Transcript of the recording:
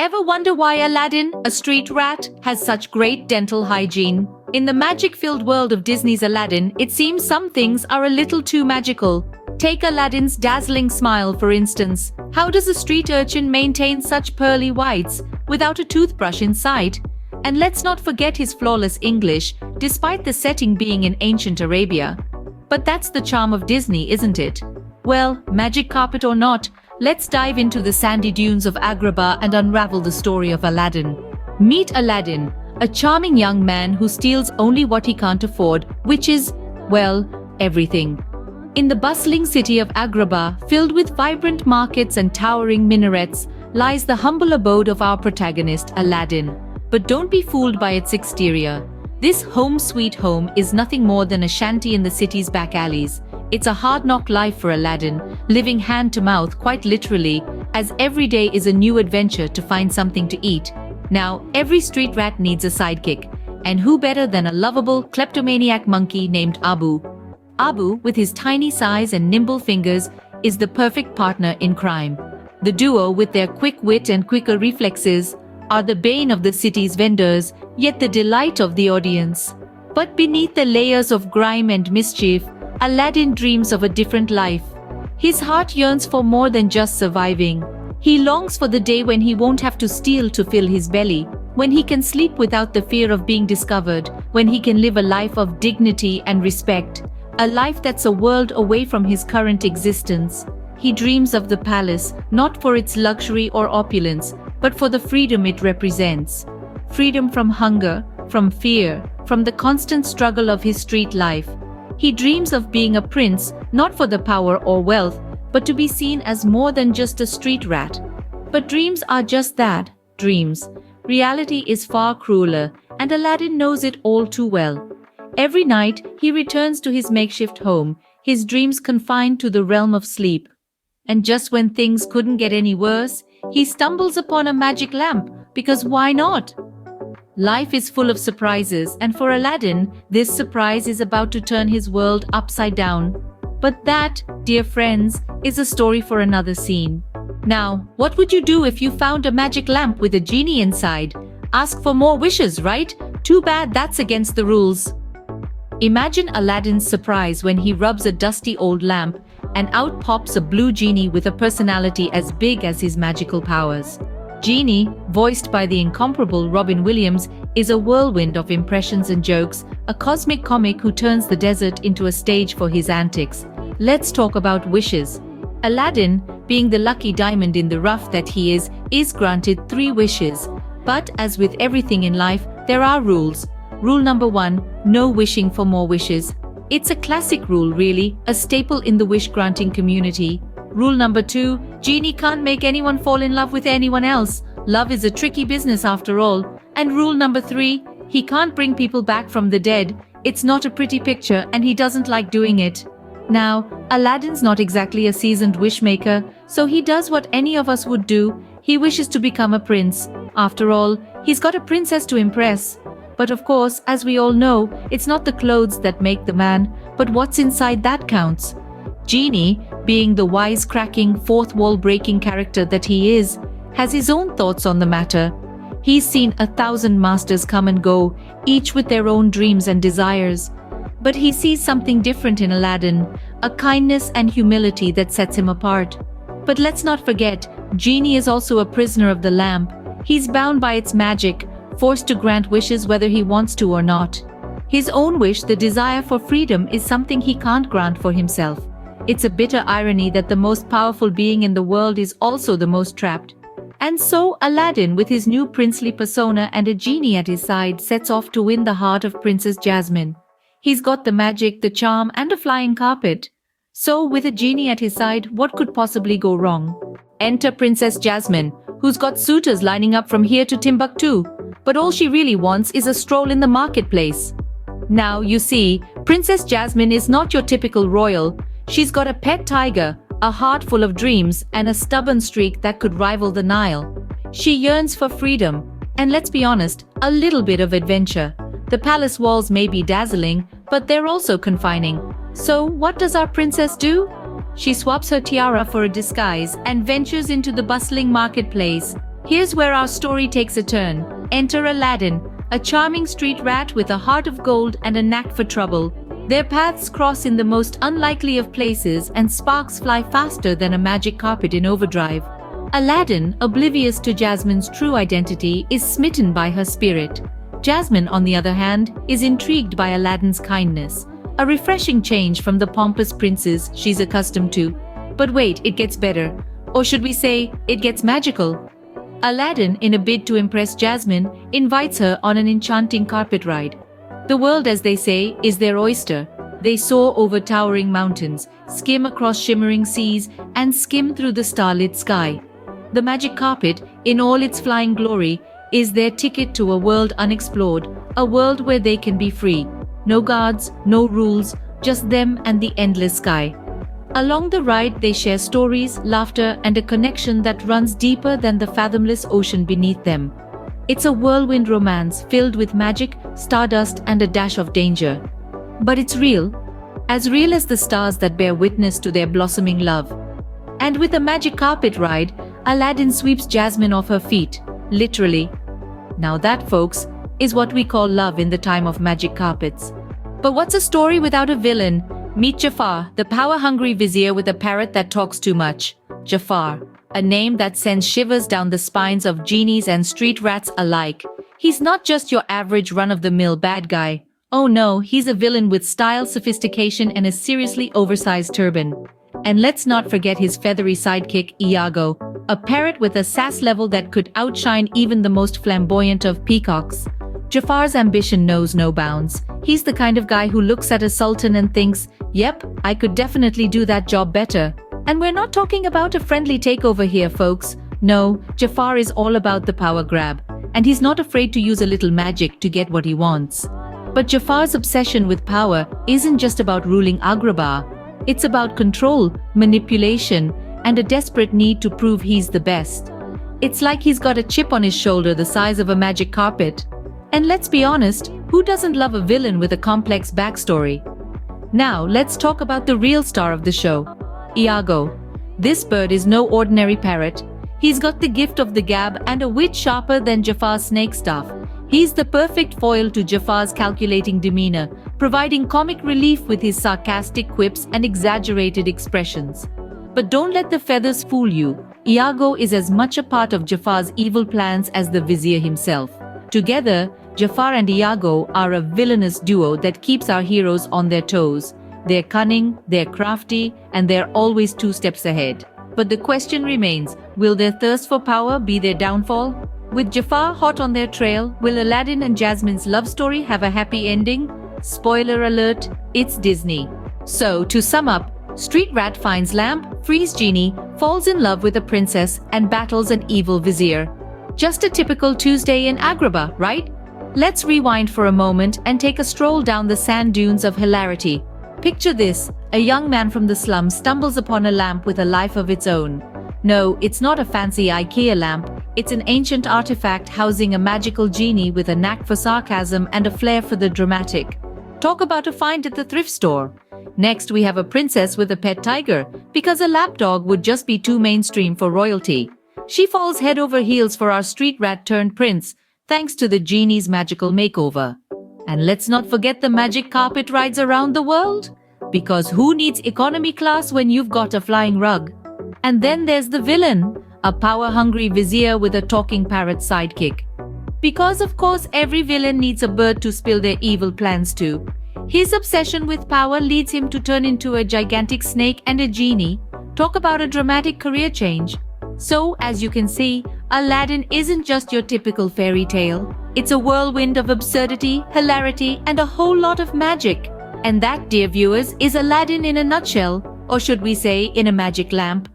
Ever wonder why Aladdin, a street rat, has such great dental hygiene? In the magic-filled world of Disney's Aladdin, it seems some things are a little too magical. Take Aladdin's dazzling smile, for instance. How does a street urchin maintain such pearly whites without a toothbrush in sight? And let's not forget his flawless English, despite the setting being in ancient Arabia. But that's the charm of Disney, isn't it? Well, magic carpet or not, let's dive into the sandy dunes of Agrabah and unravel the story of Aladdin. Meet Aladdin, a charming young man who steals only what he can't afford, which is, well, everything. In the bustling city of Agrabah, filled with vibrant markets and towering minarets, lies the humble abode of our protagonist, Aladdin. But don't be fooled by its exterior. This home sweet home is nothing more than a shanty in the city's back alleys. It's a hard-knock life for Aladdin, living hand-to-mouth quite literally, as every day is a new adventure to find something to eat. Now, every street rat needs a sidekick, and who better than a lovable, kleptomaniac monkey named Abu? Abu, with his tiny size and nimble fingers, is the perfect partner in crime. The duo, with their quick wit and quicker reflexes, are the bane of the city's vendors, yet the delight of the audience. But beneath the layers of grime and mischief, Aladdin dreams of a different life. His heart yearns for more than just surviving. He longs for the day when he won't have to steal to fill his belly, when he can sleep without the fear of being discovered, when he can live a life of dignity and respect, a life that's a world away from his current existence. He dreams of the palace, not for its luxury or opulence, but for the freedom it represents. Freedom from hunger, from fear, from the constant struggle of his street life. He dreams of being a prince, not for the power or wealth, but to be seen as more than just a street rat. But dreams are just that, dreams. Reality is far crueler, and Aladdin knows it all too well. Every night, he returns to his makeshift home, his dreams confined to the realm of sleep. And just when things couldn't get any worse, he stumbles upon a magic lamp, because why not? Life is full of surprises, and for Aladdin, this surprise is about to turn his world upside down. But that, dear friends, is a story for another scene. Now, what would you do if you found a magic lamp with a genie inside? Ask for more wishes, right? Too bad that's against the rules. Imagine Aladdin's surprise when he rubs a dusty old lamp, and out pops a blue genie with a personality as big as his magical powers. Genie, voiced by the incomparable Robin Williams, is a whirlwind of impressions and jokes, a cosmic comic who turns the desert into a stage for his antics. Let's talk about wishes. Aladdin, being the lucky diamond in the rough that he is granted 3 wishes. But as with everything in life, there are rules. Rule number 1, no wishing for more wishes. It's a classic rule really, a staple in the wish-granting community. Rule number 2, Genie can't make anyone fall in love with anyone else. Love is a tricky business after all. And rule number 3, he can't bring people back from the dead. It's not a pretty picture and he doesn't like doing it. Now, Aladdin's not exactly a seasoned wishmaker, so he does what any of us would do. He wishes to become a prince. After all, he's got a princess to impress. But of course, as we all know, it's not the clothes that make the man, but what's inside that counts. Genie, being the wise-cracking, fourth-wall-breaking character that he is, has his own thoughts on the matter. He's seen 1,000 masters come and go, each with their own dreams and desires. But he sees something different in Aladdin, a kindness and humility that sets him apart. But let's not forget, Genie is also a prisoner of the lamp. He's bound by its magic, forced to grant wishes whether he wants to or not. His own wish, the desire for freedom, is something he can't grant for himself. It's a bitter irony that the most powerful being in the world is also the most trapped. And so Aladdin, with his new princely persona and a genie at his side, sets off to win the heart of Princess Jasmine. He's got the magic, the charm, and a flying carpet. So, with a genie at his side, what could possibly go wrong? Enter Princess Jasmine, who's got suitors lining up from here to Timbuktu. But all she really wants is a stroll in the marketplace. Now, you see, Princess Jasmine is not your typical royal. She's got a pet tiger, a heart full of dreams, and a stubborn streak that could rival the Nile. She yearns for freedom, and let's be honest, a little bit of adventure. The palace walls may be dazzling, but they're also confining. So, what does our princess do? She swaps her tiara for a disguise and ventures into the bustling marketplace. Here's where our story takes a turn. Enter Aladdin, a charming street rat with a heart of gold and a knack for trouble. Their paths cross in the most unlikely of places and sparks fly faster than a magic carpet in overdrive. Aladdin, oblivious to Jasmine's true identity, is smitten by her spirit. Jasmine, on the other hand, is intrigued by Aladdin's kindness. A refreshing change from the pompous princes she's accustomed to. But wait, it gets better. Or should we say, it gets magical? Aladdin, in a bid to impress Jasmine, invites her on an enchanting carpet ride. The world, as they say, is their oyster. They soar over towering mountains, skim across shimmering seas, and skim through the starlit sky. The magic carpet, in all its flying glory, is their ticket to a world unexplored, a world where they can be free. No guards, no rules, just them and the endless sky. Along the ride, they share stories, laughter, and a connection that runs deeper than the fathomless ocean beneath them. It's a whirlwind romance filled with magic, stardust, and a dash of danger. But it's real as the stars that bear witness to their blossoming love. And with a magic carpet ride, Aladdin sweeps Jasmine off her feet, literally. Now that, folks, is what we call love in the time of magic carpets. But what's a story without a villain? Meet Jafar, the power-hungry vizier with a parrot that talks too much. Jafar, a name that sends shivers down the spines of genies and street rats alike. He's not just your average run-of-the-mill bad guy. Oh no, he's a villain with style, sophistication, and a seriously oversized turban. And let's not forget his feathery sidekick, Iago, a parrot with a sass level that could outshine even the most flamboyant of peacocks. Jafar's ambition knows no bounds. He's the kind of guy who looks at a sultan and thinks, yep, I could definitely do that job better. And we're not talking about a friendly takeover here, folks. No, Jafar is all about the power grab, and he's not afraid to use a little magic to get what he wants. But Jafar's obsession with power isn't just about ruling Agrabah. It's about control, manipulation, and a desperate need to prove he's the best. It's like he's got a chip on his shoulder the size of a magic carpet. And let's be honest, who doesn't love a villain with a complex backstory? Now, let's talk about the real star of the show, Iago. This bird is no ordinary parrot. He's got the gift of the gab and a wit sharper than Jafar's snake staff. He's the perfect foil to Jafar's calculating demeanor, providing comic relief with his sarcastic quips and exaggerated expressions. But don't let the feathers fool you. Iago is as much a part of Jafar's evil plans as the vizier himself. Together, Jafar and Iago are a villainous duo that keeps our heroes on their toes. They're cunning, they're crafty, and they're always 2 steps ahead. But the question remains, will their thirst for power be their downfall? With Jafar hot on their trail, will Aladdin and Jasmine's love story have a happy ending? Spoiler alert, it's Disney. So, to sum up, Street Rat finds lamp, frees Genie, falls in love with a princess, and battles an evil vizier. Just a typical Tuesday in Agrabah, right? Let's rewind for a moment and take a stroll down the sand dunes of hilarity. Picture this, a young man from the slums stumbles upon a lamp with a life of its own. No, it's not a fancy IKEA lamp, it's an ancient artifact housing a magical genie with a knack for sarcasm and a flair for the dramatic. Talk about a find at the thrift store. Next, we have a princess with a pet tiger, because a lapdog would just be too mainstream for royalty. She falls head over heels for our street rat turned prince, thanks to the genie's magical makeover. And let's not forget the magic carpet rides around the world, because who needs economy class when you've got a flying rug? And then there's the villain, a power-hungry vizier with a talking parrot sidekick. Because of course every villain needs a bird to spill their evil plans to. His obsession with power leads him to turn into a gigantic snake and a genie. Talk about a dramatic career change. So, as you can see, Aladdin isn't just your typical fairy tale. It's a whirlwind of absurdity, hilarity, and a whole lot of magic. And that, dear viewers, is Aladdin in a nutshell, or should we say, in a magic lamp.